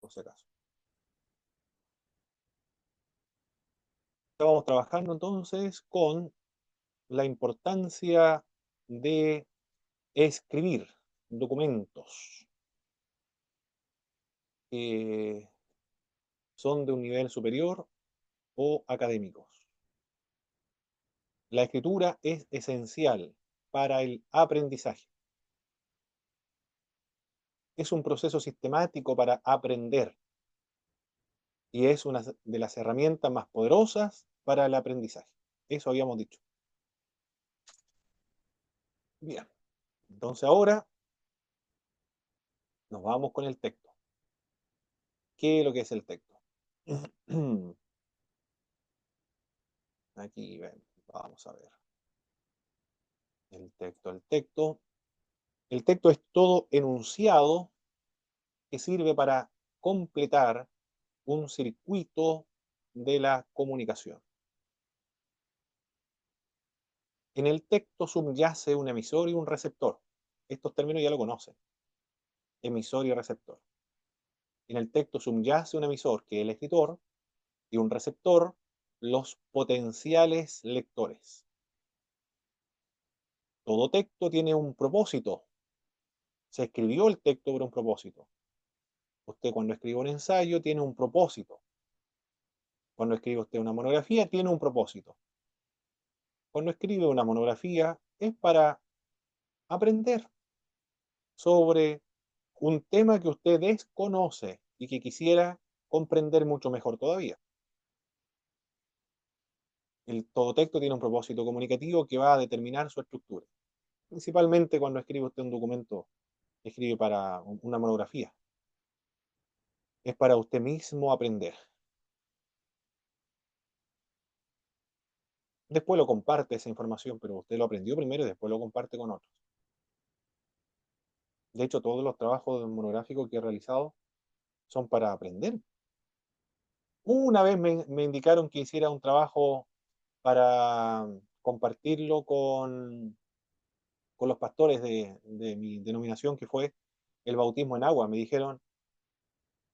por si acaso. Estábamos trabajando entonces con la importancia de escribir documentos que son de un nivel superior o académicos. La escritura es esencial para el aprendizaje. Es un proceso sistemático para aprender y es una de las herramientas más poderosas para el aprendizaje. Eso habíamos dicho. Bien, entonces ahora nos vamos con el texto. ¿Qué es lo que es el texto? Aquí ven, vamos a ver. El texto, el texto. El texto es todo enunciado que sirve para completar un circuito de la comunicación. En el texto subyace un emisor y un receptor. Estos términos ya lo conocen, emisor y receptor. En el texto subyace un emisor, que es el escritor, y un receptor, los potenciales lectores. Todo texto tiene un propósito. Se escribió el texto por un propósito. Usted cuando escribe un ensayo tiene un propósito. Cuando escribe usted una monografía tiene un propósito. Cuando escribe una monografía es para aprender sobre un tema que usted desconoce y que quisiera comprender mucho mejor todavía. Todo texto tiene un propósito comunicativo que va a determinar su estructura. Principalmente cuando escribe usted un documento, escribe para una monografía. Es para usted mismo aprender. Después lo comparte esa información, pero usted lo aprendió primero y después lo comparte con otros. De hecho, todos los trabajos monográficos que he realizado son para aprender. Una vez me indicaron que hiciera un trabajo para compartirlo con los pastores de mi denominación, que fue el bautismo en agua. Me dijeron,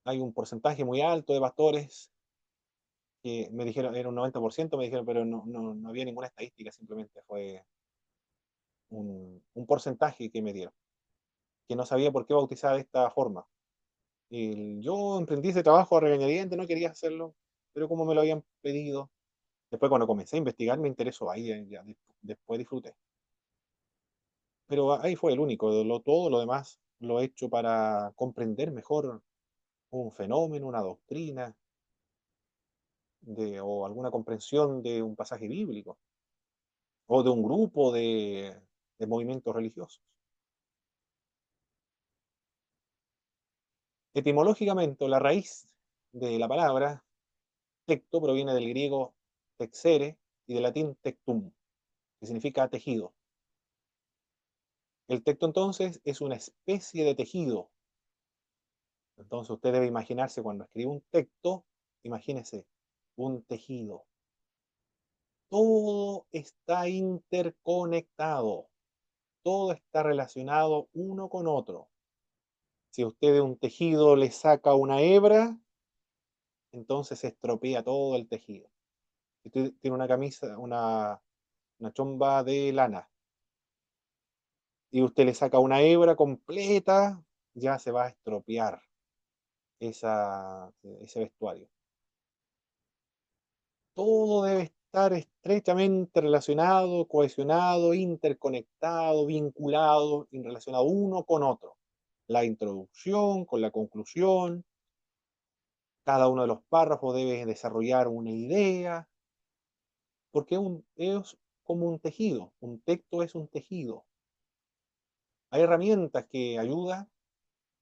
hay un porcentaje muy alto de pastores que me dijeron, era un 90%, me dijeron, pero no había ninguna estadística, simplemente fue un porcentaje que me dieron, que no sabía por qué bautizar de esta forma. Yo emprendí ese trabajo a regañadientes, no quería hacerlo, pero como me lo habían pedido, después cuando comencé a investigar me interesó, ahí ya después disfruté. Pero ahí fue el único, todo lo demás lo he hecho para comprender mejor un fenómeno, una doctrina, o alguna comprensión de un pasaje bíblico, o de un grupo de movimientos religiosos. Etimológicamente, la raíz de la palabra tecto proviene del griego texere y del latín tectum, que significa tejido. El texto entonces es una especie de tejido. Entonces usted debe imaginarse cuando escribe un texto, imagínese un tejido. Todo está interconectado, todo está relacionado uno con otro. Si usted de un tejido le saca una hebra, entonces se estropea todo el tejido. Si usted tiene una camisa, una chomba de lana, y usted le saca una hebra completa, ya se va a estropear ese vestuario. Todo debe estar estrechamente relacionado, cohesionado, interconectado, vinculado y relacionado uno con otro. La introducción con la conclusión, cada uno de los párrafos debe desarrollar una idea, porque es como un tejido, un texto es un tejido. Hay herramientas que ayudan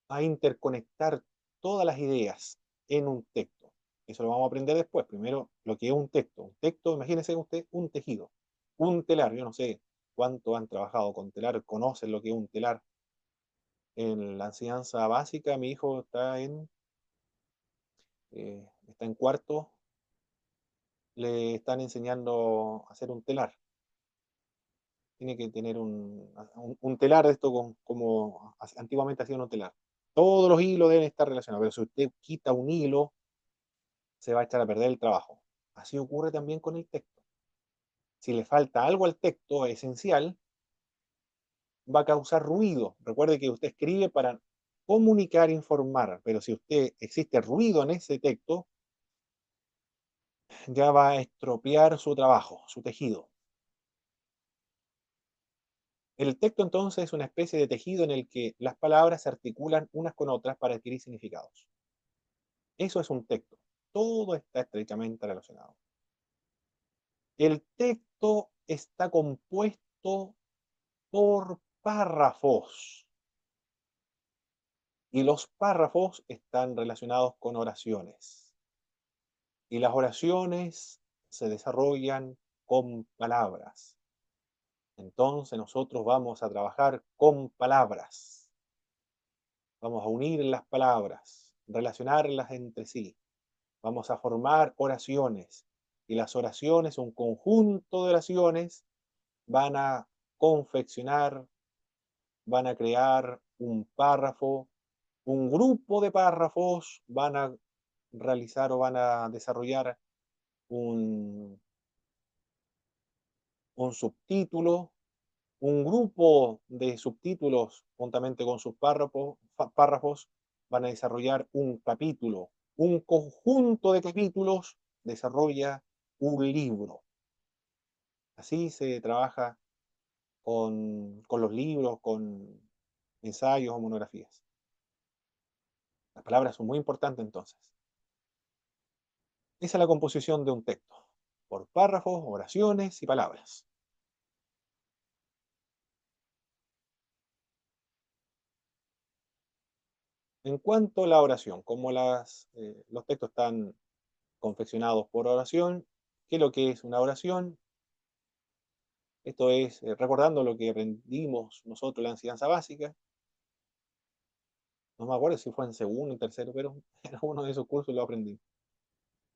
a interconectar todas las ideas en un texto. Eso lo vamos a aprender después. Primero, lo que es un texto. Un texto, imagínese usted un tejido, un telar. Yo no sé cuánto han trabajado con telar, conocen lo que es un telar. En la enseñanza básica, mi hijo está en cuarto, le están enseñando a hacer un telar. Tiene que tener un telar de esto como antiguamente hacían un telar. Todos los hilos deben estar relacionados, pero si usted quita un hilo, se va a echar a perder el trabajo. Así ocurre también con el texto. Si le falta algo al texto esencial, va a causar ruido. Recuerde que usted escribe para comunicar, informar, pero si usted existe ruido en ese texto, ya va a estropear su trabajo, su tejido. El texto entonces es una especie de tejido en el que las palabras se articulan unas con otras para adquirir significados. Eso es un texto. Todo está estrechamente relacionado. El texto está compuesto por párrafos y los párrafos están relacionados con oraciones. Y las oraciones se desarrollan con palabras. Entonces nosotros vamos a trabajar con palabras. Vamos a unir las palabras, relacionarlas entre sí. Vamos a formar oraciones. Y las oraciones, un conjunto de oraciones, van a confeccionar, van a crear un párrafo, un grupo de párrafos, van a realizar o van a desarrollar un, un subtítulo, un grupo de subtítulos juntamente con sus párrafos van a desarrollar un capítulo, un conjunto de capítulos desarrolla un libro. Así se trabaja con los libros, con ensayos o monografías. Las palabras son muy importantes entonces. Esa es la composición de un texto, por párrafos, oraciones y palabras. En cuanto a la oración, como los textos están confeccionados por oración, ¿qué es lo que es una oración? Esto es, recordando lo que aprendimos nosotros en la enseñanza básica, no me acuerdo si fue en segundo o tercero, pero en uno de esos cursos lo aprendí.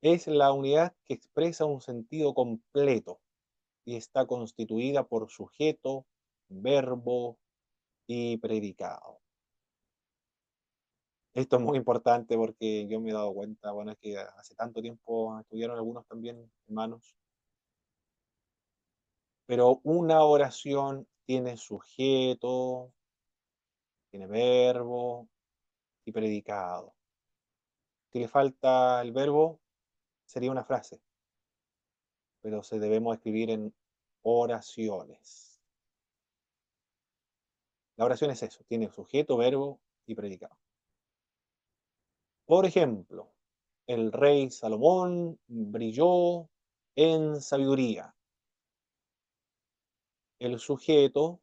Es la unidad que expresa un sentido completo y está constituida por sujeto, verbo y predicado. Esto es muy importante porque yo me he dado cuenta, bueno, es que hace tanto tiempo estudiaron algunos también hermanos, pero una oración tiene sujeto, tiene verbo y predicado. Si le falta el verbo, sería una frase, pero se debemos escribir en oraciones. La oración es eso, tiene sujeto, verbo y predicado. Por ejemplo, el rey Salomón brilló en sabiduría. El sujeto,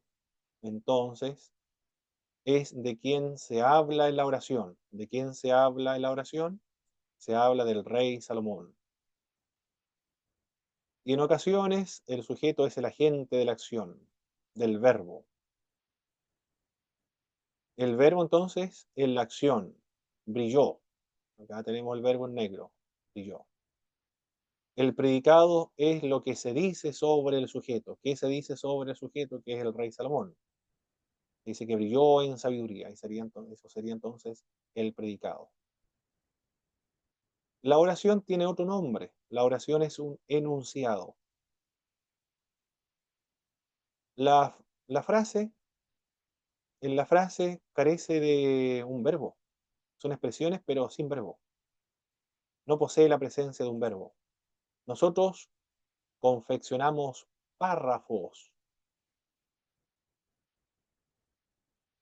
entonces, es de quien se habla en la oración. ¿De quién se habla en la oración? Se habla del rey Salomón. Y en ocasiones el sujeto es el agente de la acción, del verbo. El verbo entonces es la acción, brilló. Acá tenemos el verbo en negro, brilló. El predicado es lo que se dice sobre el sujeto. ¿Qué se dice sobre el sujeto que es el rey Salomón? Dice que brilló en sabiduría, y eso sería entonces el predicado. La oración tiene otro nombre. La oración es un enunciado. La, la frase, en la frase carece de un verbo. Son expresiones, pero sin verbo. No posee la presencia de un verbo. Nosotros confeccionamos párrafos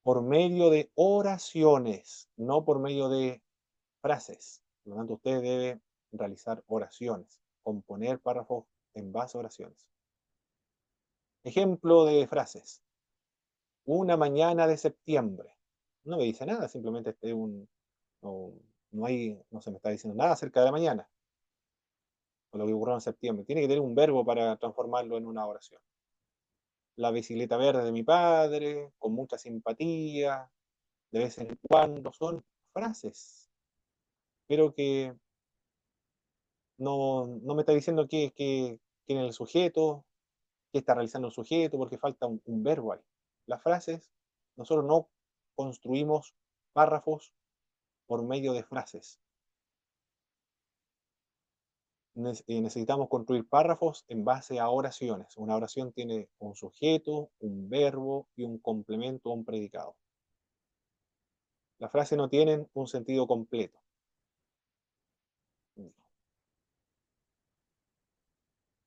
por medio de oraciones, no por medio de frases. Por lo tanto, usted debe realizar oraciones, componer párrafos en base a oraciones. Ejemplo de frases. Una mañana de septiembre. No me dice nada, simplemente no, no se me está diciendo nada acerca de la mañana o lo que ocurrió en septiembre. Tiene que tener un verbo para transformarlo en una oración. La bicicleta verde de mi padre, con mucha simpatía, de vez en cuando, son frases, pero que no me está diciendo quién es el sujeto, qué está realizando el sujeto, porque falta un verbo ahí. Las frases, nosotros no construimos párrafos por medio de frases. Necesitamos construir párrafos en base a oraciones. Una oración tiene un sujeto, un verbo y un complemento o un predicado. Las frases no tienen un sentido completo.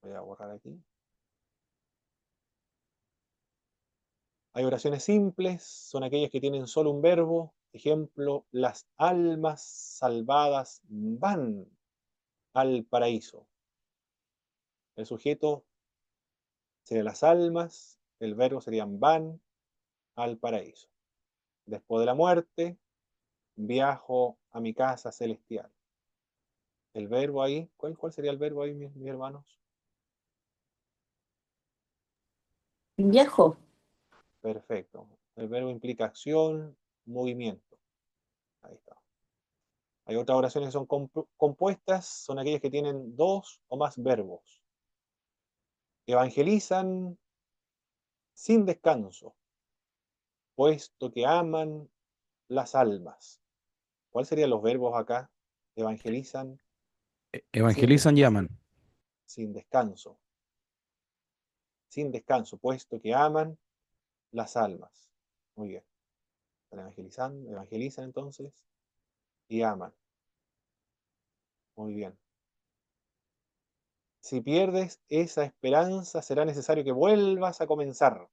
Voy a borrar aquí. Hay oraciones simples, son aquellas que tienen solo un verbo. Ejemplo, las almas salvadas van al paraíso. El sujeto sería las almas, el verbo serían van al paraíso. Después de la muerte, viajo a mi casa celestial. El verbo ahí, ¿cuál sería el verbo ahí, mis hermanos? Viajo. Perfecto. El verbo implica acción, movimiento. Ahí está. Hay otras oraciones que son compuestas, son aquellas que tienen dos o más verbos. Evangelizan sin descanso, puesto que aman las almas. ¿Cuáles serían los verbos acá? Evangelizan sin Evangelizan y descanso, aman. sin descanso, sin descanso, puesto que aman las almas. Muy bien. Evangelizan entonces y aman. Muy bien. Si pierdes esa esperanza, será necesario que vuelvas a comenzar.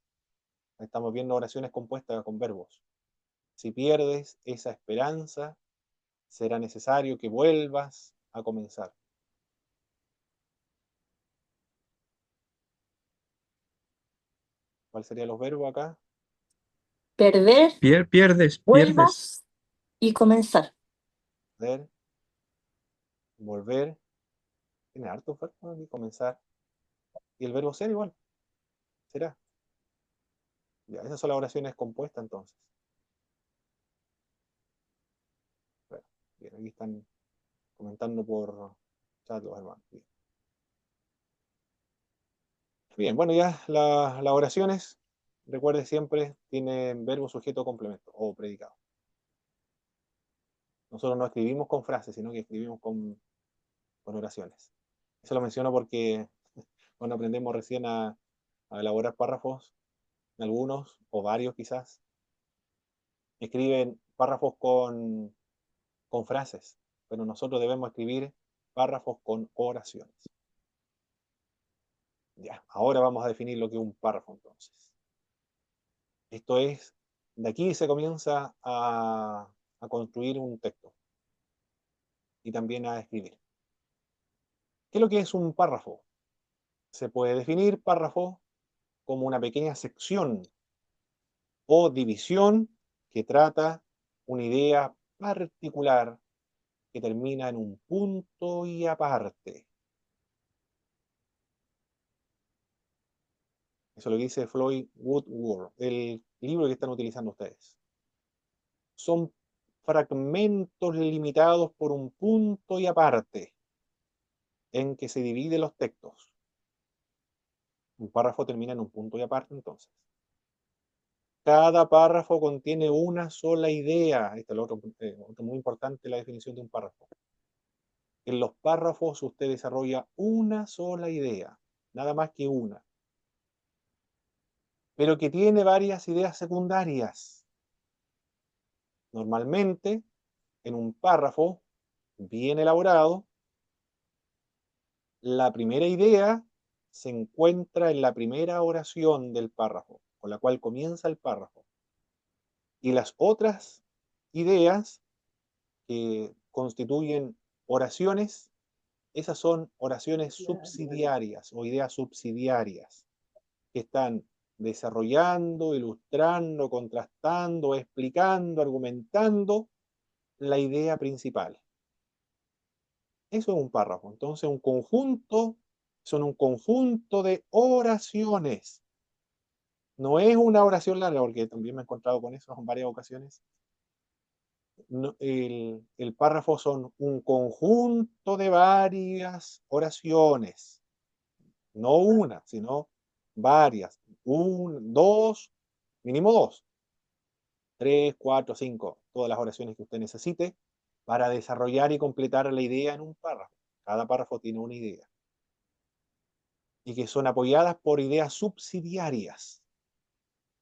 Estamos viendo oraciones compuestas con verbos. Si pierdes esa esperanza, será necesario que vuelvas a comenzar. ¿Cuál serían los verbos acá? Perder, Pierdes. vuelvas y comenzar. Ver, volver. Tiene hartos verbos aquí, comenzar. Y el verbo ser igual, será. Ya, esas son las oraciones compuestas entonces. Bueno, bien, aquí están comentando por chat los hermanos. Bien, bien, bueno, ya las oraciones, recuerde siempre, tienen verbo, sujeto, complemento o predicado. Nosotros no escribimos con frases, sino que escribimos con oraciones. Eso lo menciono porque cuando aprendemos recién a elaborar párrafos, algunos o varios quizás, escriben párrafos con frases, pero nosotros debemos escribir párrafos con oraciones. Ya, ahora vamos a definir lo que es un párrafo entonces. Esto es, de aquí se comienza a construir un texto y también a escribir. ¿Qué es lo que es un párrafo? Se puede definir párrafo como una pequeña sección o división que trata una idea particular que termina en un punto y aparte. Eso es lo que dice Floyd Woodward, el libro que están utilizando ustedes. Son fragmentos limitados por un punto y aparte en que se dividen los textos. Un párrafo termina en un punto y aparte, entonces. Cada párrafo contiene una sola idea. Esto es lo otro muy importante, la definición de un párrafo. En los párrafos usted desarrolla una sola idea, nada más que una, pero que tiene varias ideas secundarias. Normalmente, en un párrafo bien elaborado, la primera idea se encuentra en la primera oración del párrafo, con la cual comienza el párrafo. Y las otras ideas que constituyen oraciones, esas son oraciones subsidiarias o ideas subsidiarias que están desarrollando, ilustrando, contrastando, explicando, argumentando la idea principal. Eso es un párrafo. Entonces, son un conjunto de oraciones. No es una oración larga, porque también me he encontrado con eso en varias ocasiones. No, el párrafo son un conjunto de varias oraciones. No una, sino varias. Un, dos, mínimo dos. Tres, cuatro, cinco. todas las oraciones que usted necesite para desarrollar y completar la idea en un párrafo. Cada párrafo tiene una idea. Y que son apoyadas por ideas subsidiarias.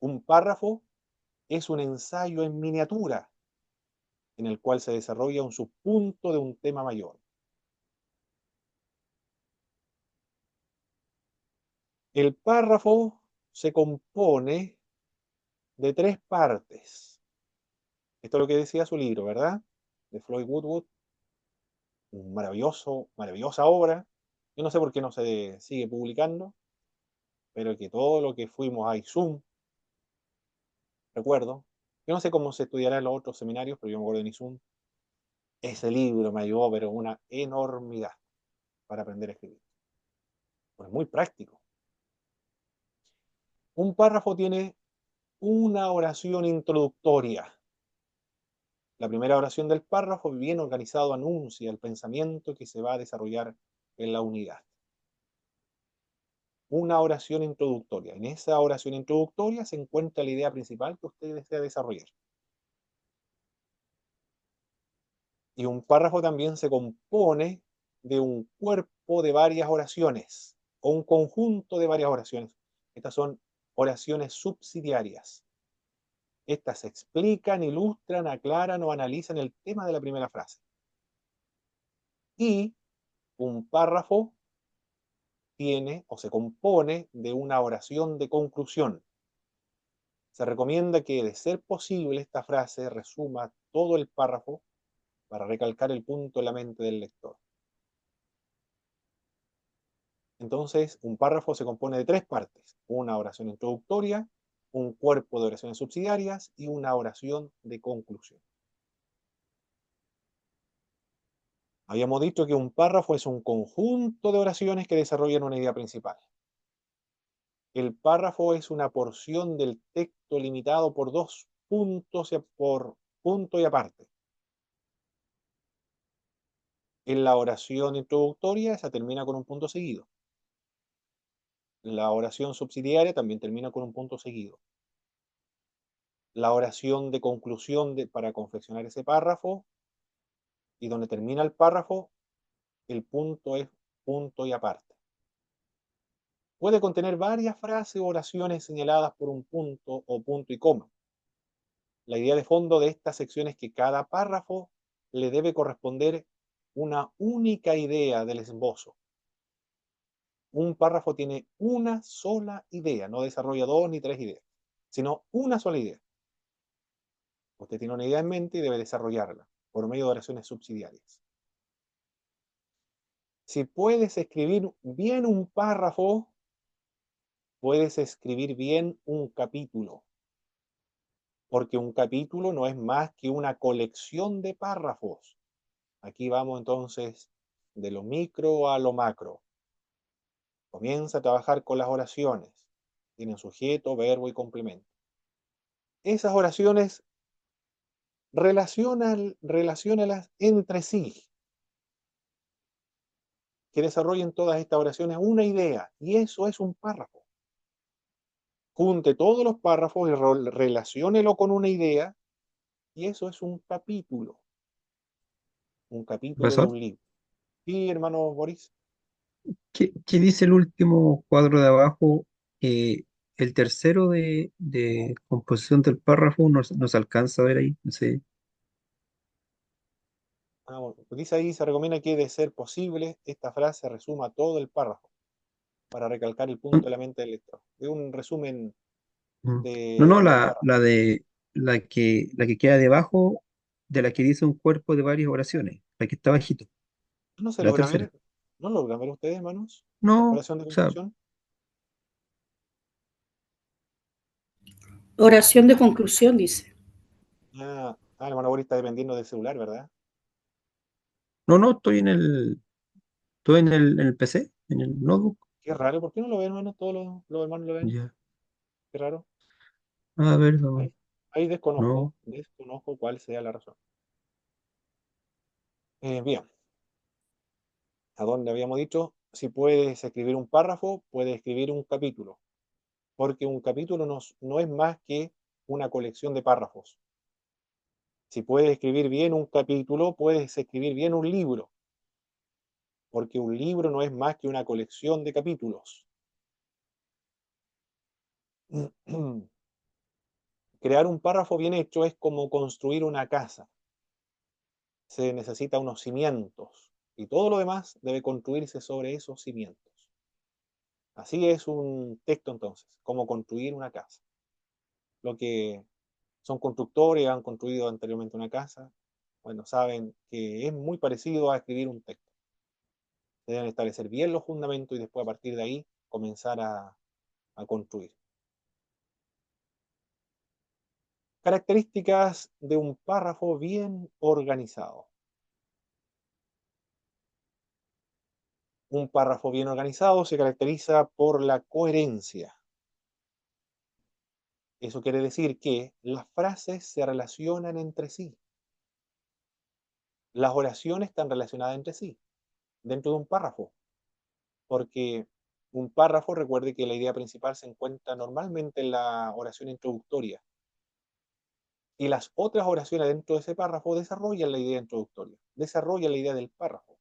Un párrafo es un ensayo en miniatura en el cual se desarrolla un subpunto de un tema mayor. El párrafo se compone de 3 partes. Esto es lo que decía su libro, ¿verdad? De Floyd Woodward, un maravillosa obra. Yo no sé por qué no se sigue publicando, pero que todo lo que fuimos a ISUM, recuerdo, yo no sé cómo se estudiará en los otros seminarios, pero yo me acuerdo en ISUM, ese libro me ayudó, pero una enormidad para aprender a escribir. Pues muy práctico. Un párrafo tiene una oración introductoria. La primera oración del párrafo, bien organizado, anuncia el pensamiento que se va a desarrollar en la unidad. Una oración introductoria. En esa oración introductoria se encuentra la idea principal que usted desea desarrollar. Y un párrafo también se compone de un cuerpo de varias oraciones o un conjunto de varias oraciones. Estas son oraciones subsidiarias. Estas explican, ilustran, aclaran o analizan el tema de la primera frase. Y un párrafo tiene o se compone de una oración de conclusión. Se recomienda que, de ser posible, esta frase resuma todo el párrafo para recalcar el punto en la mente del lector. Entonces, un párrafo se compone de 3 partes: una oración introductoria, un cuerpo de oraciones subsidiarias y una oración de conclusión. Habíamos dicho que un párrafo es un conjunto de oraciones que desarrollan una idea principal. El párrafo es una porción del texto limitado por 2 puntos por punto y aparte. En la oración introductoria, esa termina con un punto seguido. La oración subsidiaria también termina con un punto seguido. La oración de conclusión para confeccionar ese párrafo, y donde termina el párrafo, el punto es punto y aparte. Puede contener varias frases o oraciones señaladas por un punto o punto y coma. La idea de fondo de esta sección es que cada párrafo le debe corresponder una única idea del esbozo. Un párrafo tiene una sola idea, no desarrolla 2 ni 3 ideas, sino una sola idea. Usted tiene una idea en mente y debe desarrollarla por medio de oraciones subsidiarias. Si puedes escribir bien un párrafo, puedes escribir bien un capítulo, porque un capítulo no es más que una colección de párrafos. Aquí vamos entonces de lo micro a lo macro. Comienza a trabajar con las oraciones. Tienen sujeto, verbo y complemento. Esas oraciones relaciónalas entre sí. Que desarrollen todas estas oraciones una idea, y eso es un párrafo. Junte todos los párrafos y relaciónelo con una idea, y eso es un capítulo de Profesor, un libro. Sí, hermano Boris. ¿qué dice el último cuadro de abajo? El tercero de composición del párrafo no se alcanza a ver ahí. No sé. Bueno, dice ahí, se recomienda que, de ser posible, esta frase resuma todo el párrafo para recalcar el punto Mm, de la mente del lector. Es un resumen mm. No, no, del párrafo. la que queda debajo de la que dice un cuerpo de varias oraciones, la que está bajito, No se la logra tercera. ver, no logran ver ustedes, hermanos. No, o Oración de sea, conclusión. Oración de conclusión, dice. Hermano Boris está dependiendo del celular, ¿verdad? no, estoy en el PC, en el notebook. Qué raro, ¿por qué no lo ven, hermano? Todos los hermanos lo ven. Ya. Qué raro. A ver, Ahí, ahí no. desconozco cuál sea la razón. Bien, a dónde habíamos dicho, si puedes escribir un párrafo, puedes escribir un capítulo, porque un capítulo no es más que una colección de párrafos. Si puedes escribir bien un capítulo, puedes escribir bien un libro, porque un libro no es más que una colección de capítulos. Crear un párrafo bien hecho es como construir una casa. Se necesita unos cimientos y todo lo demás debe construirse sobre esos cimientos. Así es un texto entonces, como construir una casa. Lo que son constructores, han construido anteriormente una casa, bueno, saben que es muy parecido a escribir un texto. Se deben establecer bien los fundamentos y después a partir de ahí comenzar a construir. Características de un párrafo bien organizado. Un párrafo bien organizado se caracteriza por la coherencia. Eso quiere decir que las frases se relacionan entre sí. Las oraciones están relacionadas entre sí, dentro de un párrafo, porque un párrafo, recuerde que la idea principal se encuentra normalmente en la oración introductoria, y las otras oraciones dentro de ese párrafo desarrollan la idea introductoria, desarrollan la idea del párrafo.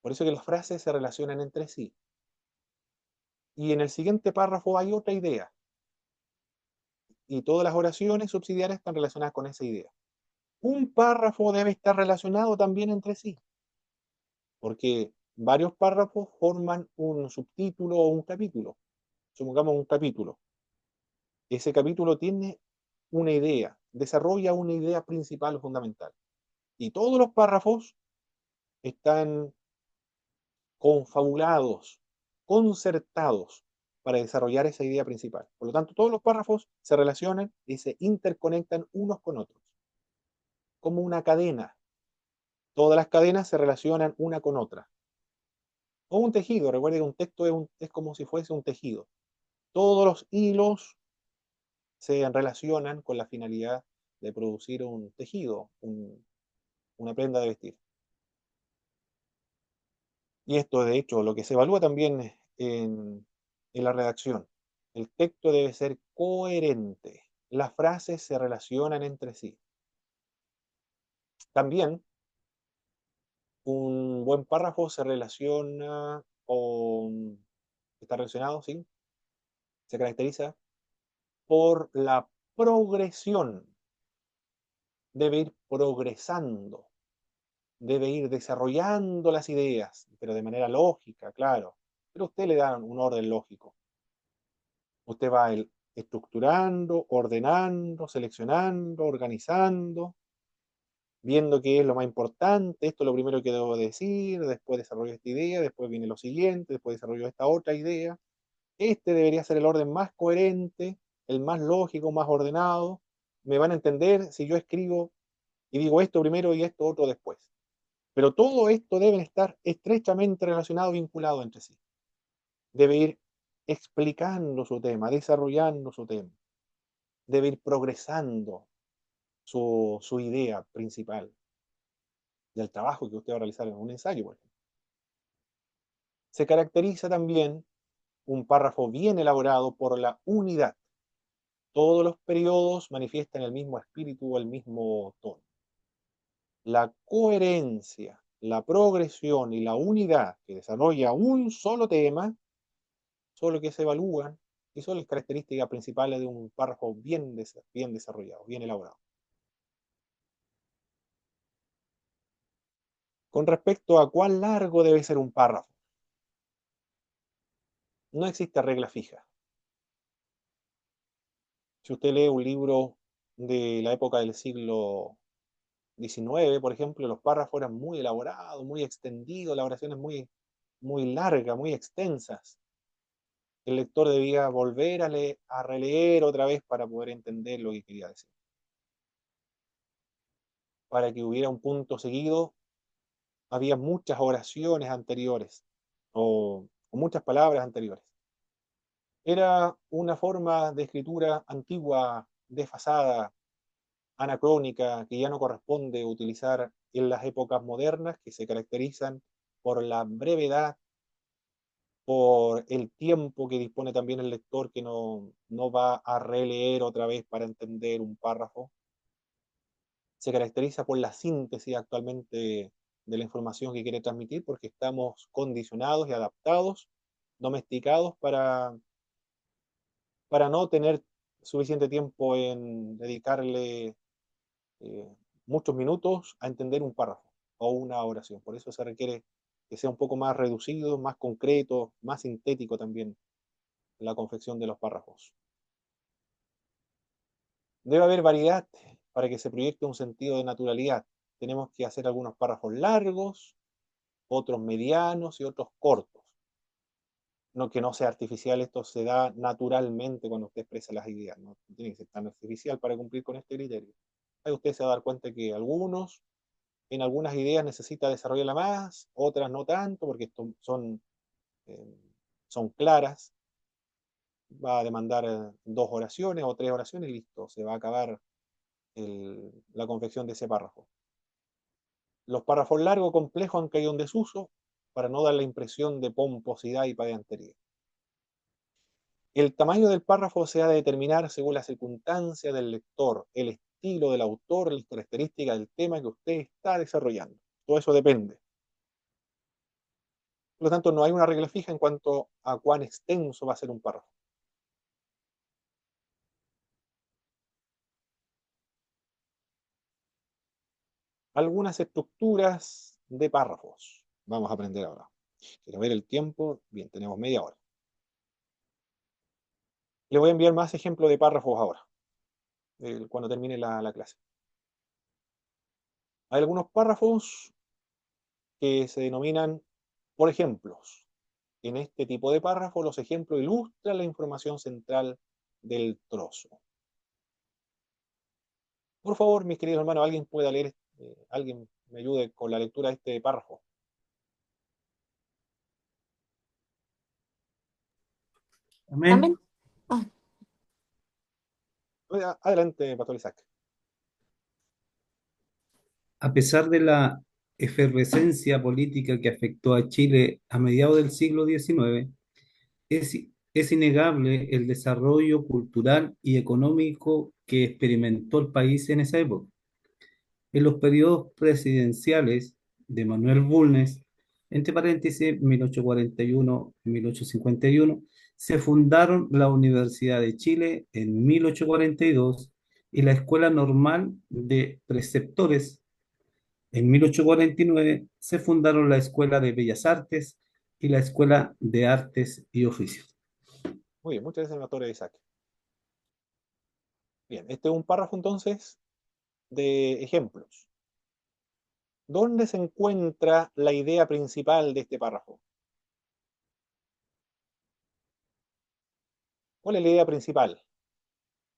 Por eso que las frases se relacionan entre sí. Y en el siguiente párrafo hay otra idea, y todas las oraciones subsidiarias están relacionadas con esa idea. Un párrafo debe estar relacionado también entre sí, porque varios párrafos forman un subtítulo o un capítulo. Supongamos un capítulo. Ese capítulo tiene una idea, desarrolla una idea principal o fundamental. Y todos los párrafos están confabulados, concertados para desarrollar esa idea principal. Por lo tanto, todos los párrafos se relacionan y se interconectan unos con otros, como una cadena. Todas las cadenas se relacionan una con otra. O un tejido, recuerde que un texto es como si fuese un tejido. Todos los hilos se relacionan con la finalidad de producir un tejido, una prenda de vestir. Y esto, de hecho, lo que se evalúa también en la redacción. El texto debe ser coherente. Las frases se relacionan entre sí. También un buen párrafo se relaciona o está relacionado, ¿sí? Se caracteriza por la progresión. Debe ir progresando, debe ir desarrollando las ideas, pero de manera lógica, claro. Pero usted le da un orden lógico. Usted va estructurando, ordenando, seleccionando, organizando, viendo qué es lo más importante, esto es lo primero que debo decir, después desarrollo esta idea, después viene lo siguiente, después desarrollo esta otra idea. Este debería ser el orden más coherente, el más lógico, más ordenado. Me van a entender si yo escribo y digo esto primero y esto otro después. Pero todo esto debe estar estrechamente relacionado, vinculado entre sí. Debe ir explicando su tema, desarrollando su tema. Debe ir progresando su idea principal del trabajo que usted va a realizar en un ensayo, por ejemplo. Se caracteriza también un párrafo bien elaborado por la unidad. Todos los periodos manifiestan el mismo espíritu o el mismo tono. La coherencia, la progresión y la unidad que desarrolla un solo tema son lo que se evalúan y son las características principales de un párrafo bien desarrollado, bien elaborado. Con respecto a cuán largo debe ser un párrafo, no existe regla fija. Si usted lee un libro de la época del siglo XIX, por ejemplo, los párrafos eran muy elaborados, muy extendidos, las oraciones muy largas, muy extensas. El lector debía volver a releer otra vez para poder entender lo que quería decir. Para que hubiera un punto seguido, había muchas oraciones anteriores o muchas palabras anteriores. Era una forma de escritura antigua, desfasada, anacrónica, que ya no corresponde utilizar en las épocas modernas, que se caracterizan por la brevedad, por el tiempo que dispone también el lector, que no va a releer otra vez para entender un párrafo. se caracteriza por la síntesis actualmente de la información que quiere transmitir, porque estamos condicionados y adaptados, domesticados para no tener suficiente tiempo en dedicarle muchos minutos a entender un párrafo o una oración. Por eso se requiere que sea un poco más reducido, más concreto, más sintético también la confección de los párrafos. Debe haber variedad para que se proyecte un sentido de naturalidad. Tenemos que hacer algunos párrafos largos, otros medianos y otros cortos. No que no sea artificial, esto se da naturalmente cuando usted expresa las ideas. No tiene que ser tan artificial para cumplir con este criterio. Ahí usted se va a dar cuenta que en algunas ideas necesita desarrollarla más, otras no tanto, porque eh, son claras. Va a demandar 2 oraciones o 3 oraciones y listo, se va a acabar la confección de ese párrafo. Los párrafos largos complejos han caído en desuso para no dar la impresión de pomposidad y pedantería. El tamaño del párrafo se ha de determinar según la circunstancia del lector, el estilo del autor, las características del tema que usted está desarrollando. Todo eso depende. Por lo tanto, no hay una regla fija en cuanto a cuán extenso va a ser un párrafo. Algunas estructuras de párrafos. Vamos a aprender ahora. Quiero ver el tiempo. Bien, tenemos media hora. Le voy a enviar más ejemplos de párrafos ahora, cuando termine la clase. Hay algunos párrafos que se denominan por ejemplos. En este tipo de párrafo, los ejemplos ilustran la información central del trozo. Por favor, mis queridos hermanos, alguien pueda leer, alguien me ayude con la lectura de este párrafo. Amén. Amén. Ah, Adelante, Pastor Isaac. A pesar de la efervescencia política que afectó a Chile a mediados del siglo XIX, es, es innegable el desarrollo cultural y económico que experimentó el país en esa época. En los periodos presidenciales de Manuel Bulnes, entre paréntesis 1841-1851, se fundaron la Universidad de Chile en 1842 y la Escuela Normal de Preceptores. En 1849 se fundaron la Escuela de Bellas Artes y la Escuela de Artes y Oficios. Muy bien, muchas gracias, Pastor Isaac. Bien, este es un párrafo entonces de ejemplos. ¿Dónde se encuentra la idea principal de este párrafo? ¿Cuál es la idea principal?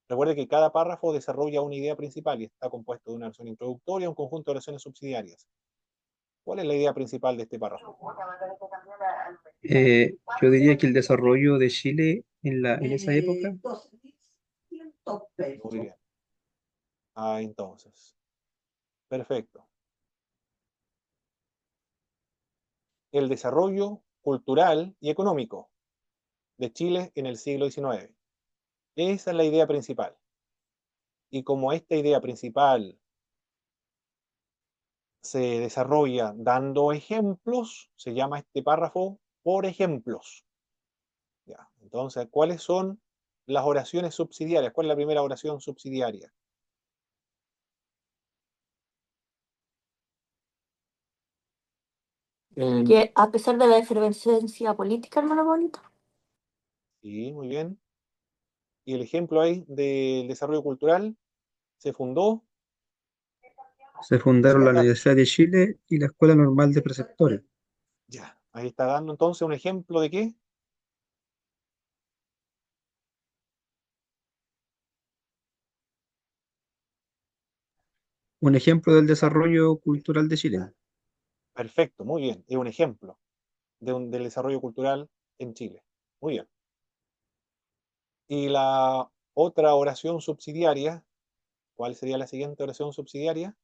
Recuerde que cada párrafo desarrolla una idea principal y está compuesto de una oración introductoria y un conjunto de oraciones subsidiarias. ¿Cuál es la idea principal de este párrafo? Yo diría que el desarrollo de Chile en esa época, Muy bien. Entonces. Perfecto. El desarrollo cultural y económico de Chile en el siglo XIX. Esa es la idea principal. Y como esta idea principal se desarrolla dando ejemplos, se llama este párrafo por ejemplos. Ya. Entonces, ¿cuáles son las oraciones subsidiarias? ¿Cuál es la primera oración subsidiaria? que a pesar de la efervescencia política, hermano bonito. Sí, muy bien. Y el ejemplo ahí del desarrollo cultural se fundó. se fundaron la Universidad de Chile y la Escuela Normal de Preceptores. Ya, ahí está dando entonces un ejemplo de qué. Un ejemplo del desarrollo cultural de Chile. Perfecto, muy bien. Es un ejemplo del desarrollo cultural en Chile. Muy bien. Y la otra oración subsidiaria, ¿cuál sería la siguiente oración subsidiaria?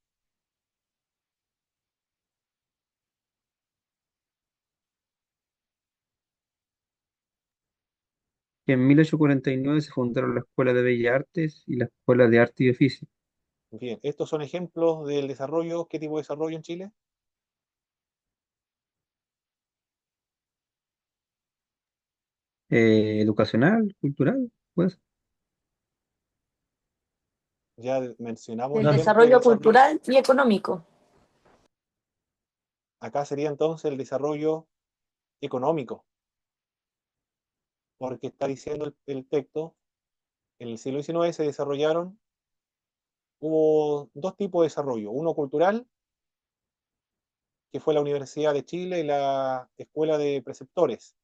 Que en 1849 se fundaron la Escuela de Bellas Artes y la Escuela de Arte y Oficio. Bien, estos son ejemplos del desarrollo. ¿Qué tipo de desarrollo en Chile? Educacional, cultural, pues. Ya mencionamos Del ejemplos de desarrollo desarrollo. cultural y económico. Acá sería entonces el desarrollo económico, porque está diciendo el texto, en el siglo XIX se desarrollaron, hubo dos tipos de desarrollo, uno cultural, que fue la Universidad de Chile y la Escuela de Preceptores,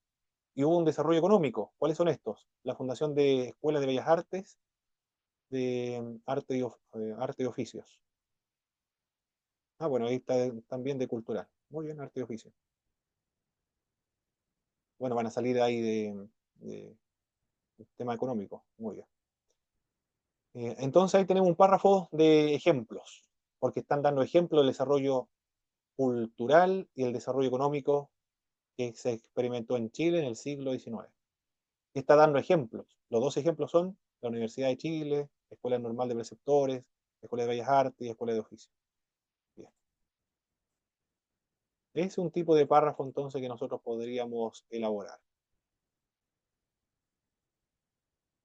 y hubo un desarrollo económico. ¿Cuáles son estos? La Fundación de Escuelas de Bellas Artes, de arte y oficios. Ah, bueno, ahí está también de cultural. Muy bien, arte y oficios. Bueno, van a salir ahí de tema económico. Muy bien. Entonces ahí tenemos un párrafo de ejemplos, porque están dando ejemplos del desarrollo cultural y el desarrollo económico que se experimentó en Chile en el siglo XIX. Está dando ejemplos. Los dos ejemplos son la Universidad de Chile, Escuela Normal de Preceptores, Escuela de Bellas Artes y Escuela de Oficios. Bien. Es un tipo de párrafo entonces que nosotros podríamos elaborar.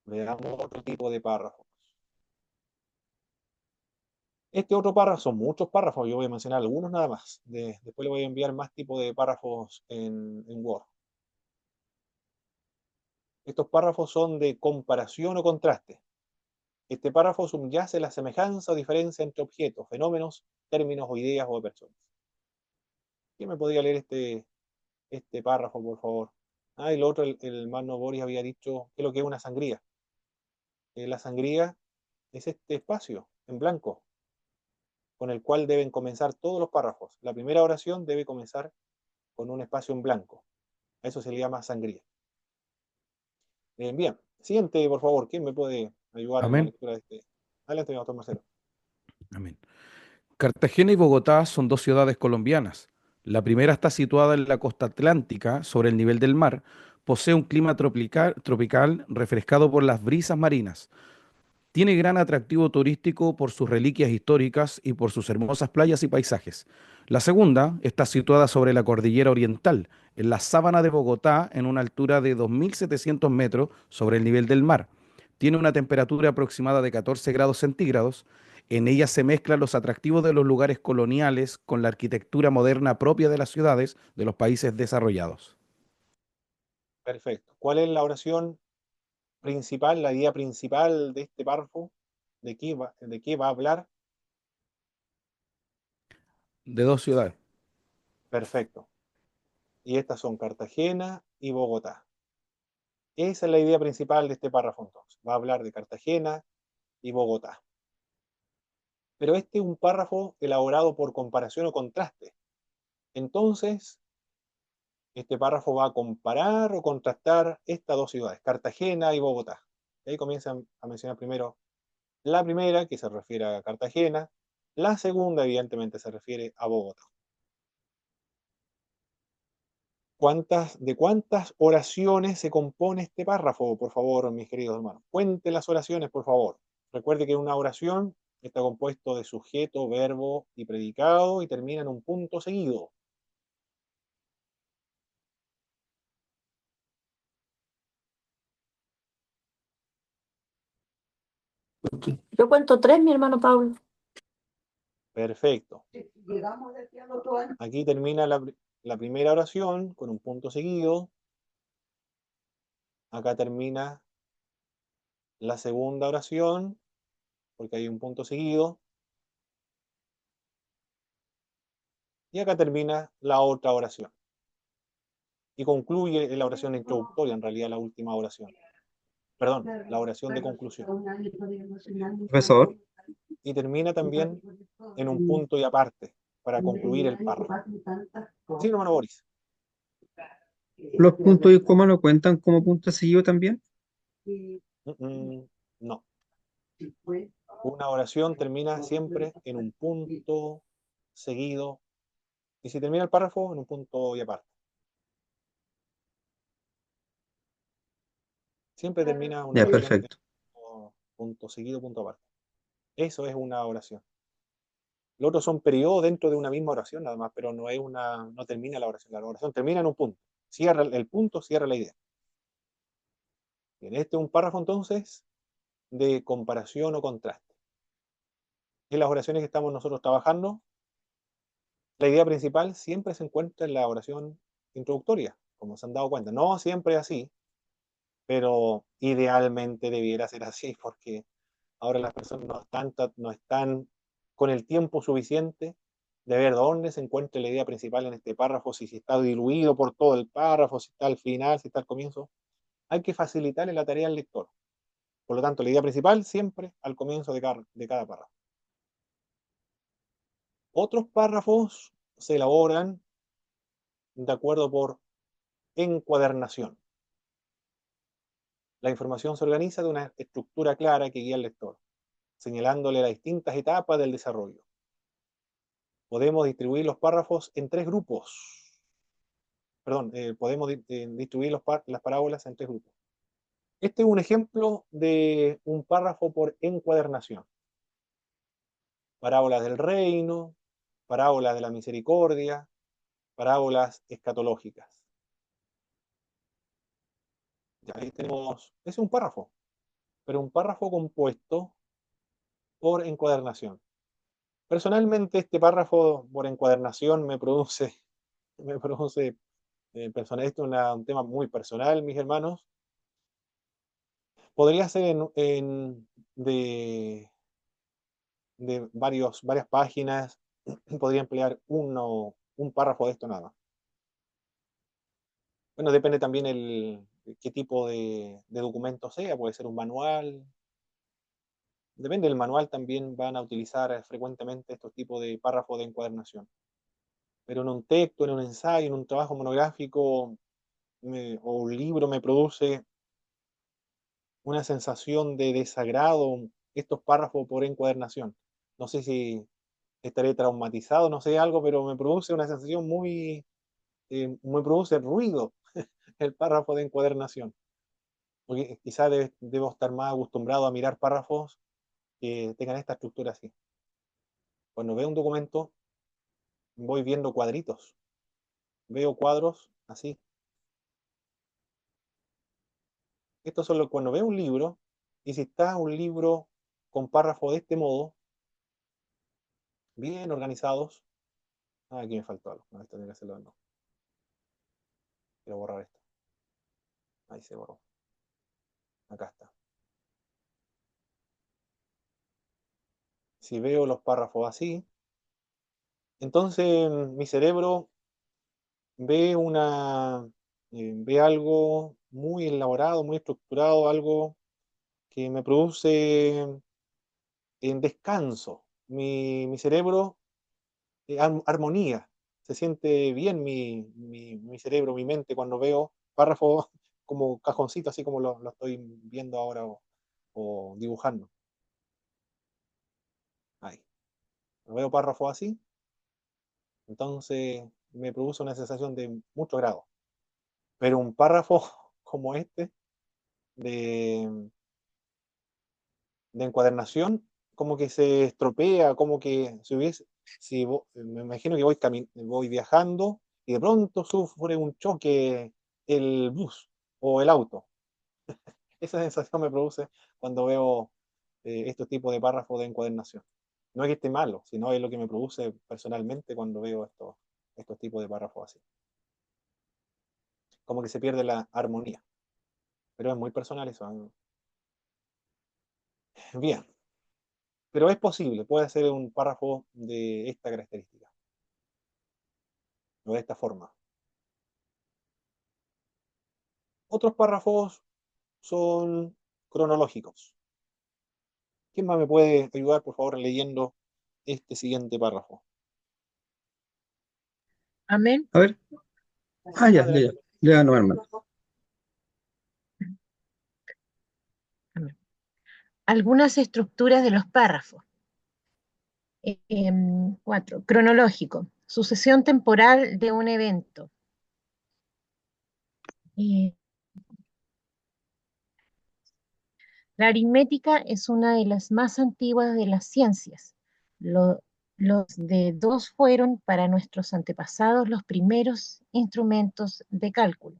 Veamos otro tipo de párrafos. Este otro párrafo, son muchos párrafos, yo voy a mencionar algunos nada más. Después le voy a enviar más tipos de párrafos en Word. Estos párrafos son de comparación o contraste. Este párrafo subyace la semejanza o diferencia entre objetos, fenómenos, términos o ideas o personas. ¿Quién me podría leer este párrafo, por favor? Ah, y lo otro, el hermano Boris había dicho que lo que es una sangría. La sangría es este espacio en blanco con el cual deben comenzar todos los párrafos. La primera oración debe comenzar con un espacio en blanco. A eso se le llama sangría. Bien, siguiente, por favor. ¿Quién me puede ayudar en la Amén. lectura de este? Adelante, doctor Marcelo. Amén. Cartagena y Bogotá son dos ciudades colombianas. La primera está situada en la costa atlántica, sobre el nivel del mar. Posee un clima tropical refrescado por las brisas marinas. Tiene gran atractivo turístico por sus reliquias históricas y por sus hermosas playas y paisajes. La segunda está situada sobre la cordillera oriental, en la sábana de Bogotá, en una altura de 2.700 metros sobre el nivel del mar. Tiene una temperatura aproximada de 14 grados centígrados. En ella se mezclan los atractivos de los lugares coloniales con la arquitectura moderna propia de las ciudades de los países desarrollados. Perfecto. ¿Cuál es la oración principal, la idea principal de este párrafo? De qué va a hablar? De dos ciudades. Perfecto. Y estas son Cartagena y Bogotá. Esa es la idea principal de este párrafo entonces. Va a hablar de Cartagena y Bogotá. Pero este es un párrafo elaborado por comparación o contraste. Entonces, este párrafo va a comparar o contrastar estas dos ciudades, Cartagena y Bogotá. Y ahí comienzan a mencionar primero la primera, que se refiere a Cartagena. La segunda, evidentemente, se refiere a Bogotá. ¿De cuántas oraciones se compone este párrafo, por favor, mis queridos hermanos? Cuente las oraciones, por favor. Recuerde que una oración está compuesto de sujeto, verbo y predicado y termina en un punto seguido. Yo cuento tres, mi hermano Pablo. Perfecto. Aquí termina la primera oración con un punto seguido. Acá termina la segunda oración porque hay un punto seguido. Y acá termina la otra oración. Y concluye la oración introductoria, en realidad la última oración. Perdón, la oración de conclusión. Profesor, Y termina también en un punto y aparte para concluir el párrafo. Sí, hermano Boris. ¿los puntos y comas no cuentan como punto seguido también? No. Una oración termina siempre en un punto seguido. Y si termina el párrafo, en un punto y aparte. Siempre termina una Ya, oración en perfecto. punto seguido, punto aparte. Eso es una oración. Los otros son periodos dentro de una misma oración, nada más, pero no termina la oración. La oración termina en un punto. Cierra el punto, cierra la idea. Bien, este es un párrafo entonces de comparación o contraste. En las oraciones que estamos nosotros trabajando, la idea principal siempre se encuentra en la oración introductoria, como se han dado cuenta. No siempre es así, pero idealmente debiera ser así, porque ahora las personas no están con el tiempo suficiente de ver dónde se encuentra la idea principal en este párrafo, si está diluido por todo el párrafo, si está al final, si está al comienzo. Hay que facilitarle la tarea al lector. Por lo tanto, la idea principal siempre al comienzo de cada párrafo. Otros párrafos se elaboran de acuerdo por encuadernación. La información se organiza de una estructura clara que guía al lector, señalándole las distintas etapas del desarrollo. Podemos distribuir los párrafos en tres grupos. Perdón, podemos distribuir las parábolas en tres grupos. Este es un ejemplo de un párrafo por encuadernación. Parábolas del reino, parábolas de la misericordia, parábolas escatológicas. Ya ahí tenemos, es un párrafo, pero un párrafo compuesto por encuadernación. Personalmente, este párrafo por encuadernación me produce personal, esto es un tema muy personal, mis hermanos. Podría ser de varias páginas, podría emplear un párrafo de esto nada más. Bueno, depende también qué tipo de documento sea, puede ser un manual. Depende del manual, también van a utilizar frecuentemente estos tipos de párrafos de encuadernación. Pero en un texto, en un ensayo, en un trabajo monográfico o un libro me produce una sensación de desagrado estos párrafos por encuadernación. No sé si estaré traumatizado, no sé algo, pero me produce una sensación me produce ruido el párrafo de encuadernación. Porque quizás debo estar más acostumbrado a mirar párrafos que tengan esta estructura así. Cuando veo un documento, voy viendo cuadritos, veo cuadros así. Estos son cuando veo un libro, y si está un libro con párrafos de este modo, bien organizados. Aquí me faltó algo. No, esto tiene que hacerlo de nuevo. Quiero borrar esto. Ahí se borró. Acá está. Si veo los párrafos así, entonces mi cerebro ve ve algo muy elaborado, muy estructurado, algo que me produce en descanso. Mi cerebro, armonía. Se siente bien mi cerebro, mi mente, cuando veo párrafos como cajoncitos, así como lo estoy viendo ahora o dibujando. Ahí. Veo párrafos así, entonces me produce una sensación de mucho grado. Pero un párrafo como este, de, de encuadernación, como que se estropea, como que me imagino que voy viajando y de pronto sufre un choque el bus o el auto. Esa sensación me produce cuando veo estos tipos de párrafos de encuadernación. No es que esté malo, sino es lo que me produce personalmente cuando veo estos tipos de párrafos así. Como que se pierde la armonía. Pero es muy personal eso. Bien, pero es posible, puede ser un párrafo de esta característica, o de esta forma. Otros párrafos son cronológicos. ¿Quién más me puede ayudar, por favor, leyendo este siguiente párrafo? Amén. A ver. Ya, ya, ya. Ya, no, hermano. Amén. Algunas estructuras de los párrafos. 4. Cronológico. Sucesión temporal de un evento. La aritmética es una de las más antiguas de las ciencias. Lo- los dedos fueron para nuestros antepasados los primeros instrumentos de cálculo.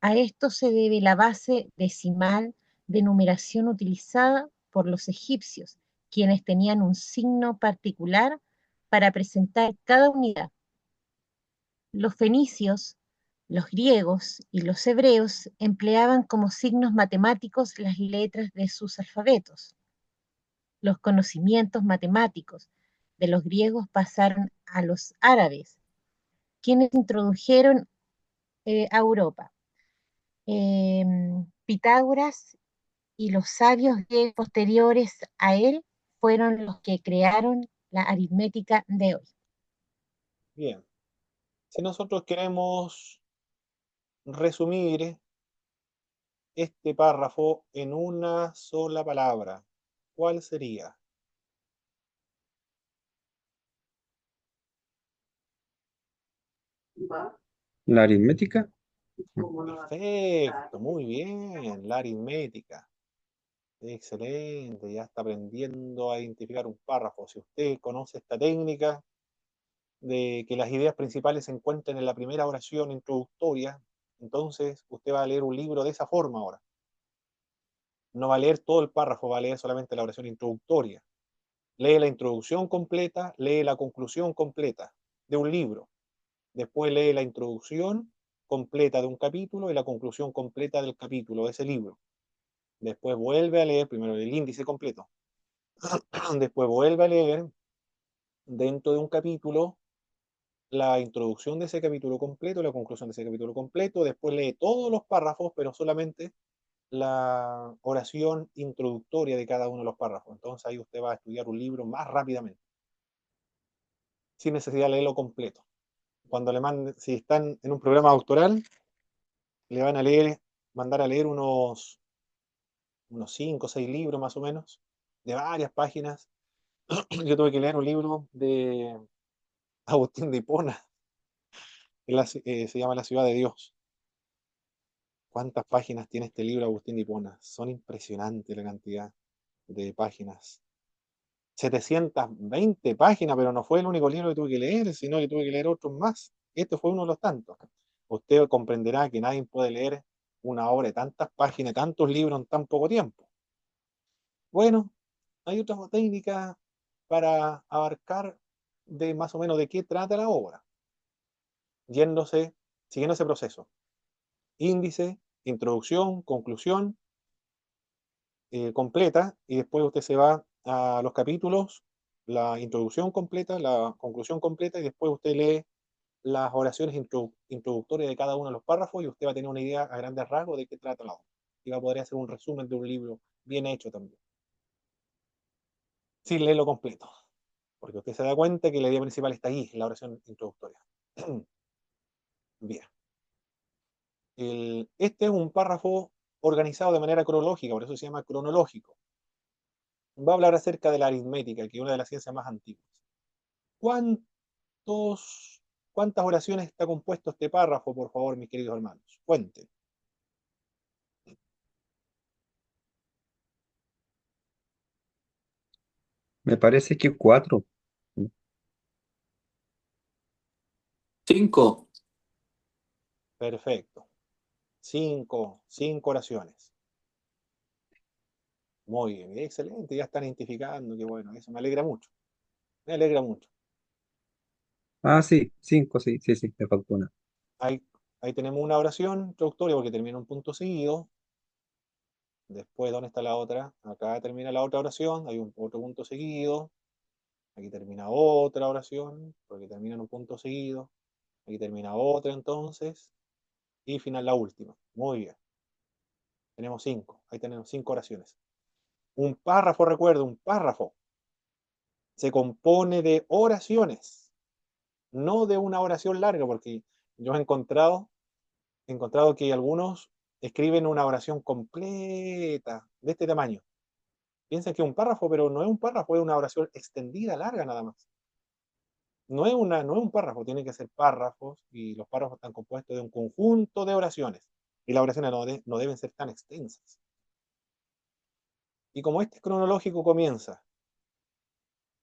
A esto se debe la base decimal de numeración utilizada por los egipcios, quienes tenían un signo particular para presentar cada unidad. Los fenicios, los griegos y los hebreos empleaban como signos matemáticos las letras de sus alfabetos. Los conocimientos matemáticos de los griegos pasaron a los árabes, quienes introdujeron a Europa. Pitágoras y los sabios griegos posteriores a él fueron los que crearon la aritmética de hoy. Bien, si nosotros queremos resumir este párrafo en una sola palabra, ¿cuál sería? La aritmética. Perfecto, muy bien, la aritmética. Excelente, ya está aprendiendo a identificar un párrafo. Si usted conoce esta técnica de que las ideas principales se encuentren en la primera oración introductoria, entonces usted va a leer un libro de esa forma ahora. No va a leer todo el párrafo, va a leer solamente la oración introductoria. Lee la introducción completa, lee la conclusión completa de un libro. Después lee la introducción completa de un capítulo y la conclusión completa del capítulo de ese libro. Después vuelve a leer primero el índice completo. Después vuelve a leer dentro de un capítulo la introducción de ese capítulo completo, la conclusión de ese capítulo completo. Después lee todos los párrafos, pero solamente la oración introductoria de cada uno de los párrafos. Entonces ahí usted va a estudiar un libro más rápidamente, sin necesidad de leerlo completo. Cuando le manden, si están en un programa doctoral, le van a leer, mandar a leer unos 5 o 6 libros más o menos, de varias páginas. Yo tuve que leer un libro de Agustín de Hipona, se llama La ciudad de Dios. ¿Cuántas páginas tiene este libro Agustín de Hipona? Son impresionantes la cantidad de páginas. 720 páginas, pero no fue el único libro que tuve que leer, sino que tuve que leer otros más. Este fue uno de los tantos. Usted comprenderá que nadie puede leer una obra de tantas páginas, tantos libros en tan poco tiempo. Bueno, hay otras técnicas para abarcar de más o menos de qué trata la obra, siguiendo ese proceso. Índice, introducción, conclusión completa, y después usted se va a los capítulos, la introducción completa, la conclusión completa, y después usted lee las oraciones introductorias de cada uno de los párrafos y usted va a tener una idea a grandes rasgos de qué trata la obra. Y va a poder hacer un resumen de un libro bien hecho también, sin leerlo completo, porque usted se da cuenta que la idea principal está ahí, en la oración introductoria. Bien. Este es un párrafo organizado de manera cronológica, por eso se llama cronológico. Va a hablar acerca de la aritmética, que es una de las ciencias más antiguas. ¿Cuántas oraciones está compuesto este párrafo, por favor, mis queridos hermanos? Cuenten. Me parece que 4. Cinco. Perfecto. Cinco oraciones. Muy bien, excelente, ya están identificando, que bueno, eso me alegra mucho. Me alegra mucho. Ah, sí, 5, sí, sí, sí, me faltó una. Ahí, ahí tenemos una oración introductoria porque termina un punto seguido. Después, ¿dónde está la otra? Acá termina la otra oración, hay otro punto seguido. Aquí termina otra oración, porque termina en un punto seguido. Aquí termina otra entonces. Y final la última. Muy bien. Tenemos cinco. Ahí tenemos 5 oraciones. Un párrafo, recuerda, un párrafo se compone de oraciones, no de una oración larga, porque yo he encontrado que algunos escriben una oración completa de este tamaño. Piensan que es un párrafo, pero no es un párrafo, es una oración extendida, larga nada más. No es un párrafo, tiene que ser párrafos y los párrafos están compuestos de un conjunto de oraciones y las oraciones no deben ser tan extensas. Y como este es cronológico, comienza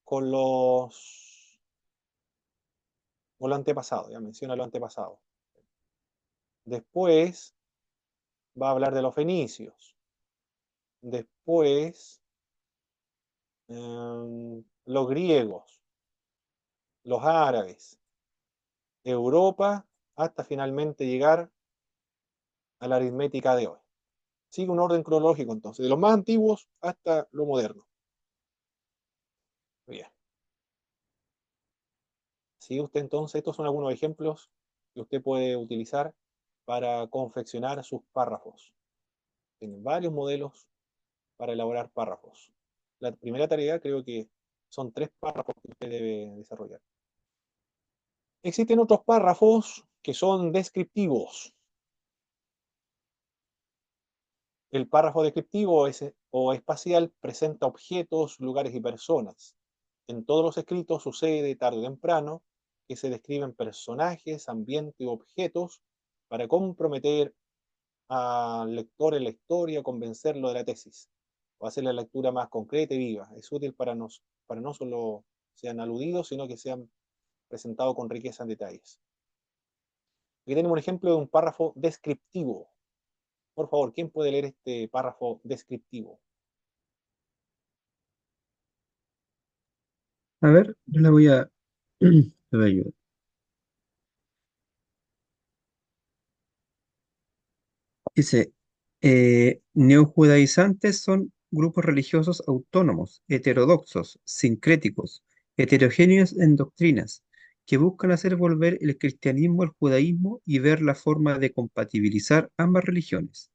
con lo antepasado, ya menciona lo antepasado. Después va a hablar de los fenicios. Después los griegos, los árabes, Europa, hasta finalmente llegar a la aritmética de hoy. Sigue un orden cronológico entonces, de los más antiguos hasta lo moderno. Bien. Sigue usted entonces, estos son algunos ejemplos que usted puede utilizar para confeccionar sus párrafos. Tienen varios modelos para elaborar párrafos. La primera tarea creo que son 3 párrafos que usted debe desarrollar. Existen otros párrafos que son descriptivos. El párrafo descriptivo o espacial presenta objetos, lugares y personas. En todos los escritos sucede tarde o temprano que se describen personajes, ambiente u objetos para comprometer al lector en la historia, convencerlo de la tesis o hacer la lectura más concreta y viva. Es útil para no solo sean aludidos, sino que sean presentados con riqueza en detalles. Aquí tenemos un ejemplo de un párrafo descriptivo. Por favor, ¿quién puede leer este párrafo descriptivo? A ver, yo le voy a, le voy a ayudar. Dice, neojudaizantes son grupos religiosos autónomos, heterodoxos, sincréticos, heterogéneos en doctrinas, que buscan hacer volver el cristianismo al judaísmo y ver la forma de compatibilizar ambas religiones.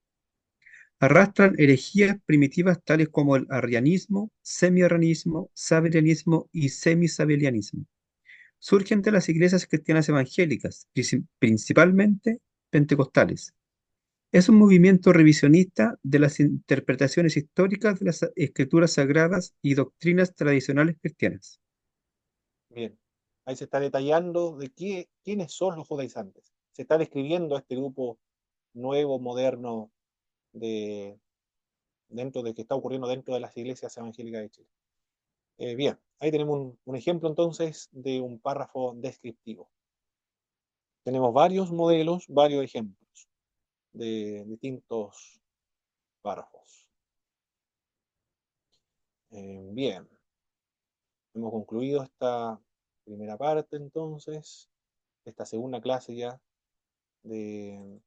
Arrastran herejías primitivas tales como el arrianismo, semi-arrianismo, sabelianismo y semisabelianismo. Surgen de las iglesias cristianas evangélicas, principalmente pentecostales. Es un movimiento revisionista de las interpretaciones históricas de las escrituras sagradas y doctrinas tradicionales cristianas. Bien, ahí se está detallando de quiénes son los judaizantes. Se está describiendo a este grupo nuevo, moderno, dentro de que está ocurriendo dentro de las iglesias evangélicas de Chile. Bien, ahí tenemos un ejemplo entonces de un párrafo descriptivo. Tenemos varios modelos, varios ejemplos de distintos párrafos. Bien, hemos concluido esta primera parte entonces, esta segunda clase ya de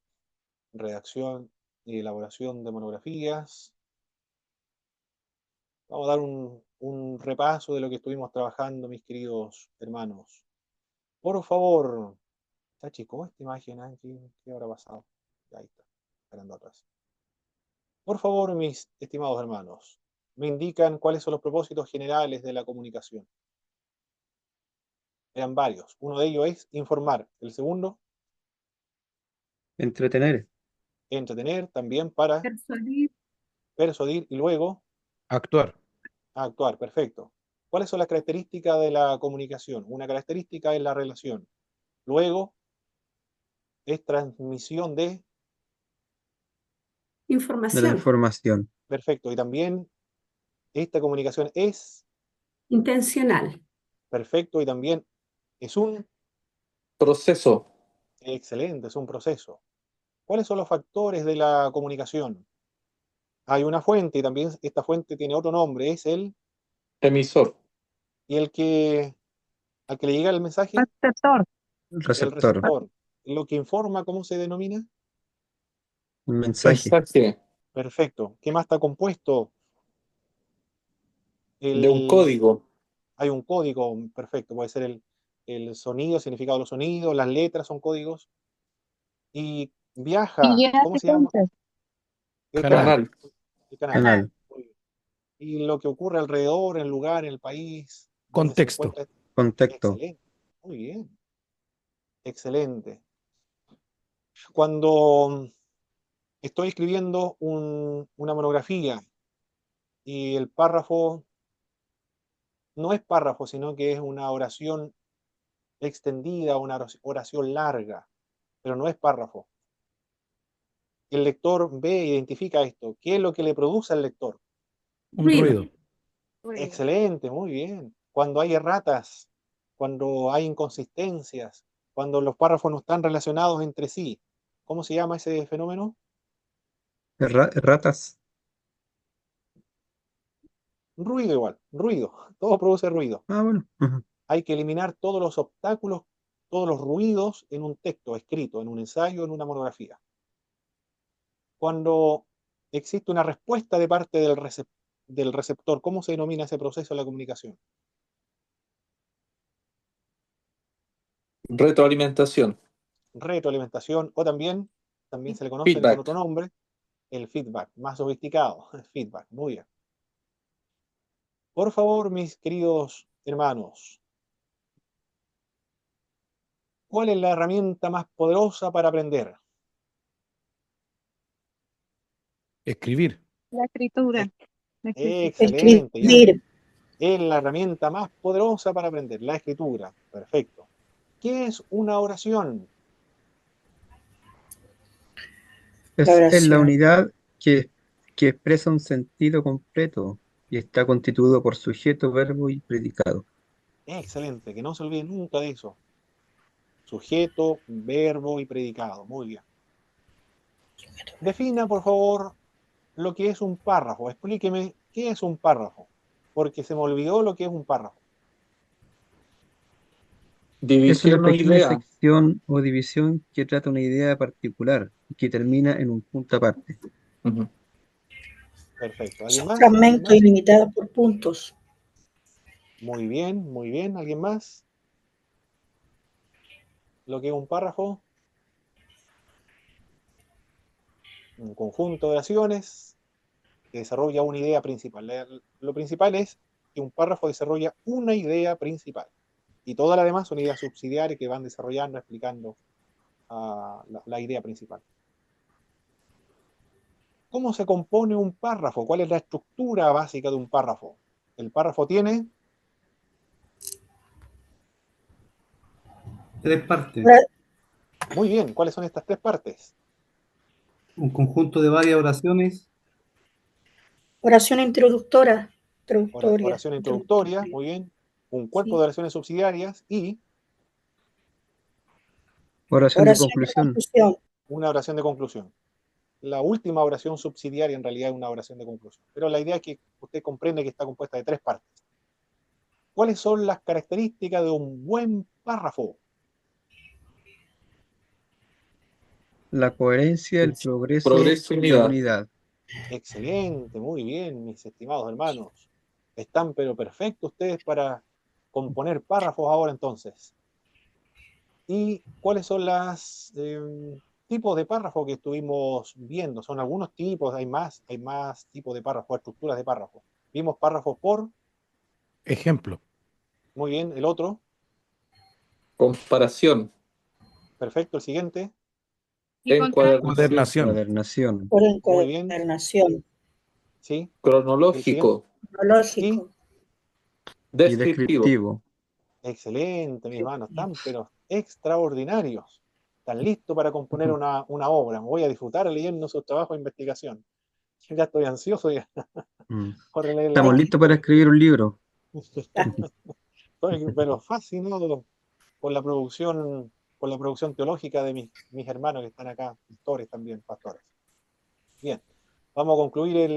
redacción y elaboración de monografías. Vamos a dar un repaso de lo que estuvimos trabajando, mis queridos hermanos. Por favor, Tachi, ¿cómo es esta imagen? ¿Qué habrá pasado? Ahí está, esperando atrás. Por favor, mis estimados hermanos, me indican cuáles son los propósitos generales de la comunicación. Eran varios. Uno de ellos es informar. El segundo, Entretener, entretener, también para Persuadir, persuadir y luego Actuar. actuar. Perfecto. ¿Cuáles son las características de la comunicación? Una característica es la relación. Luego es transmisión de... de la información, información, Perfecto. Y también esta comunicación es intencional, perfecto y también es un Proceso. excelente, es un proceso. ¿Cuáles son los factores de la comunicación? Hay una fuente y también esta fuente tiene otro nombre, es el Emisor. y el que al que le llega el mensaje, Receptor. el el receptor, receptor. Lo que informa, ¿cómo se denomina? el mensaje, Mensaje. Perfecto. ¿Qué más está compuesto? De un El, código. hay un código, perfecto, puede ser el sonido, el significado de los sonidos, las letras son códigos. Y Y viaja, llena ¿cómo de se llama? puntos. El Canal. canal. Canal. El canal. canal, Muy bien. Y lo que ocurre alrededor, en el lugar, en el país, donde se Contexto. encuentra. contexto, Excelente. Muy bien. Excelente. Cuando estoy escribiendo una monografía y el párrafo no es párrafo, sino que es una oración extendida, una oración larga, pero no es párrafo. El lector ve e identifica esto. ¿Qué es lo que le produce al lector? Un Ruido. ruido. Excelente, muy bien. Cuando hay erratas, cuando hay inconsistencias, cuando los párrafos no están relacionados entre sí, ¿cómo se llama ese fenómeno? Ratas. Ruido igual, ruido. Todo produce ruido. Ah, bueno. Ujú. Hay que eliminar todos los obstáculos, todos los ruidos en un texto escrito, en un ensayo, en una monografía. Cuando existe una respuesta de parte del receptor, ¿cómo se denomina ese proceso de la comunicación? Retroalimentación. Retroalimentación o también se le conoce con Feedback. otro nombre, el feedback, más sofisticado, feedback, muy bien. Por favor, mis queridos hermanos, ¿cuál es la herramienta más poderosa para aprender? Escribir. La escritura. La escritura. Excelente, ya. Escribir. Es la herramienta más poderosa para aprender, la escritura. Perfecto. ¿Qué es una oración? Es la oración. unidad que expresa un sentido completo y está constituido por sujeto, verbo y predicado. Excelente, que no se olviden nunca de eso. Sujeto, verbo y predicado. Muy bien. Defina, por favor, lo que es un párrafo. Explíqueme qué es un párrafo, porque se me olvidó lo que es un párrafo. Es División una o pequeña idea. sección o división que trata una idea particular y que termina en un punto aparte. Ujú. Perfecto. ¿Alguien Son más? ¿Alguien fragmentos más? ilimitados por puntos. Muy bien, muy bien. ¿Alguien más? Lo que es un párrafo, un conjunto de oraciones que desarrolla una idea principal. Lo principal es que un párrafo desarrolla una idea principal y todas las demás son ideas subsidiarias que van desarrollando, explicando la idea principal. ¿Cómo se compone un párrafo? ¿Cuál es la estructura básica de un párrafo? El párrafo tiene 3 partes. muy bien. ¿Cuáles son estas 3 partes? Un conjunto de varias oraciones. Oración introductoria. Oración introductoria, muy bien. Un cuerpo de Sí. oraciones subsidiarias y Oración de Oración de conclusión. conclusión. una oración de conclusión. La última oración subsidiaria en realidad es una oración de conclusión. Pero la idea es que usted comprende que está compuesta de 3 partes. ¿Cuáles son las características de un buen párrafo? La coherencia, el progreso Progreso y y la unidad. unidad. Excelente, muy bien, mis estimados hermanos. Están pero perfectos ustedes para componer párrafos ahora entonces. ¿Y cuáles son los tipos de párrafo que estuvimos viendo? Son algunos tipos, hay más tipos de párrafos, estructuras de párrafos. Vimos párrafos por, Ejemplo. muy bien, el otro, Comparación. perfecto, el siguiente, Y Encuadernación. Cuadernación. Encuadernación. Por muy bien, encuadernación. sí, el siguiente, Cronológico. y Cronológico. Y Descriptivo. descriptivo. excelente, mis hermanos, están pero extraordinarios. Están listos para componer una obra. Me voy a disfrutar leyendo sus trabajos de investigación. Ya estoy ansioso ya Mm. por leer Estamos listos para escribir un libro. Estoy pero fascinado por la producción teológica de mis hermanos que están acá, pastores también, pastores. Bien, vamos a concluir el